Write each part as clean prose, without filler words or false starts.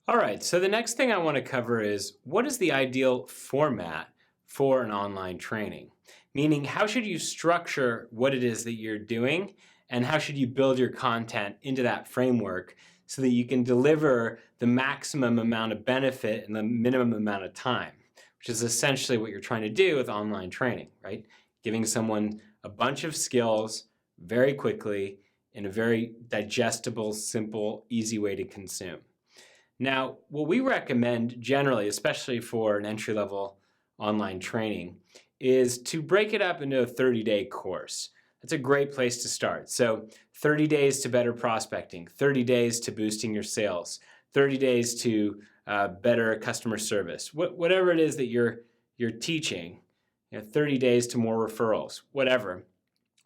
All right, so the next thing I want to cover is what is the ideal format for an online training? Meaning, how should you structure what it is that you're doing, and how should you build your content into that framework so that you can deliver the maximum amount of benefit in the minimum amount of time, which is essentially what you're trying to do with online training, right? Giving someone a bunch of skills very quickly in a very digestible, simple, easy way to consume. Now, what we recommend generally, especially for an entry-level online training, is to break it up into a 30-day course. That's a great place to start. So 30 days to better prospecting, 30 days to boosting your sales, 30 days to better customer service, whatever it is that you're teaching, 30 days to more referrals, whatever,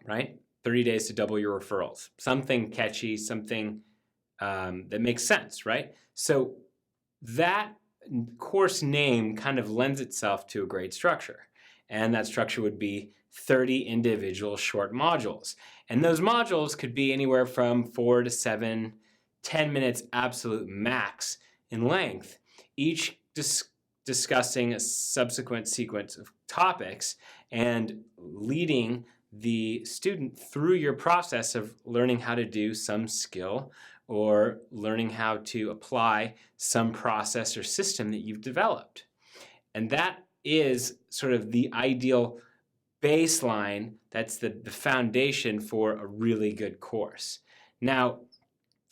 right? 30 days to double your referrals. Something catchy, something that makes sense, right? So that course name kind of lends itself to a great structure. And that structure would be 30 individual short modules. And those modules could be anywhere from 4 to 7, 10 minutes absolute max in length, each discussing a subsequent sequence of topics and leading the student through your process of learning how to do some skill or learning how to apply some process or system that you've developed. And that is sort of the ideal baseline. That's the foundation for a really good course. Now,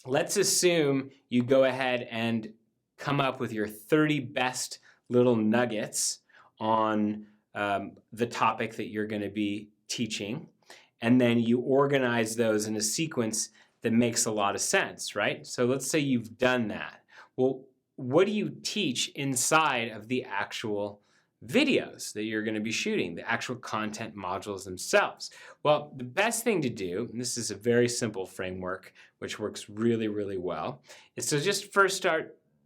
let's assume you go ahead and come up with your 30 best little nuggets on the topic that you're going to be teaching, and then you organize those in a sequence that makes a lot of sense, right? So let's say you've done that. Well, what do you teach inside of the actual videos that you're going to be shooting, the actual content modules themselves? Well, the best thing to do, and this is a very simple framework which works really, really well, is to just first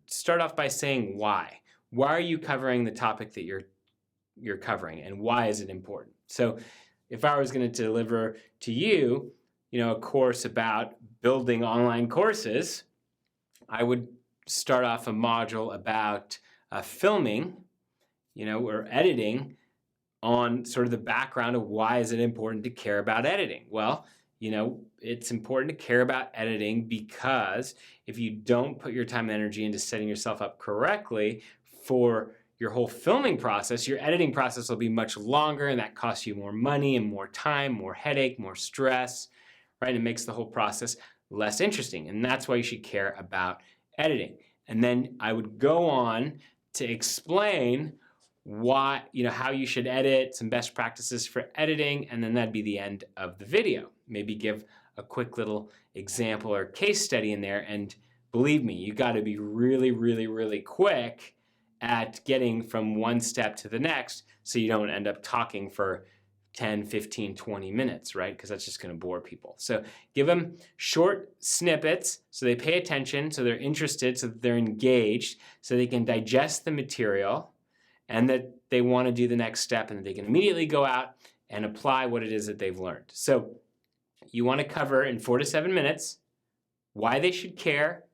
start off by saying why. Why are you covering the topic that you're covering, and why is it important? So if I was going to deliver to you, a course about building online courses, I would start off a module about filming, or editing, on sort of the background of why is it important to care about editing. Well, it's important to care about editing because if you don't put your time and energy into setting yourself up correctly for your whole filming process, your editing process will be much longer, and that costs you more money and more time, more headache, more stress, right? It makes the whole process less interesting, and that's why you should care about editing. And then I would go on to explain why, how you should edit, some best practices for editing, and then that'd be the end of the video. Maybe give a quick little example or case study in there, and believe me, you got to be really, really, really quick at getting from one step to the next so you don't end up talking for 10, 15, 20 minutes, right? Because that's just going to bore people. So give them short snippets so they pay attention, so they're interested, so that they're engaged, so they can digest the material, and that they want to do the next step, and that they can immediately go out and apply what it is that they've learned. So you want to cover in 4 to 7 minutes why they should care,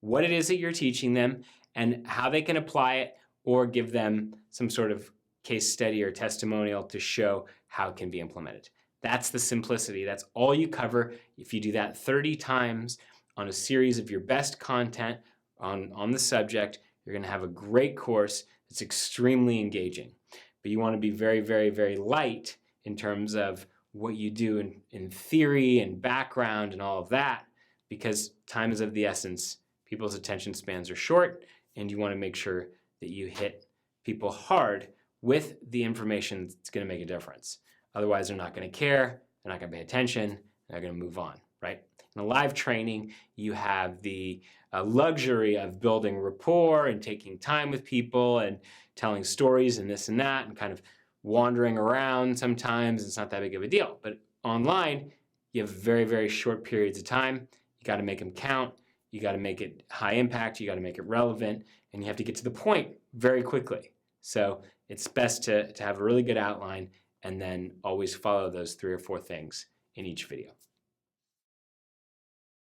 what it is that you're teaching them, and how they can apply it, or give them some sort of case study or testimonial to show how it can be implemented. That's the simplicity. That's all you cover. If you do that 30 times on a series of your best content on the subject, you're going to have a great course that's extremely engaging. But you want to be very, very, very light in terms of what you do in theory and background and all of that, because time is of the essence. People's attention spans are short, and you want to make sure that you hit people hard with the information that's going to make a difference. Otherwise, they're not going to care, they're not going to pay attention, they're going to move on, right? In a live training, you have the luxury of building rapport and taking time with people and telling stories and this and that and kind of wandering around sometimes. It's not that big of a deal. But online, you have very, very short periods of time. You got to make them count. You got to make it high impact. You got to make it relevant. And you have to get to the point very quickly. So it's best to have a really good outline and then always follow those 3 or 4 things in each video.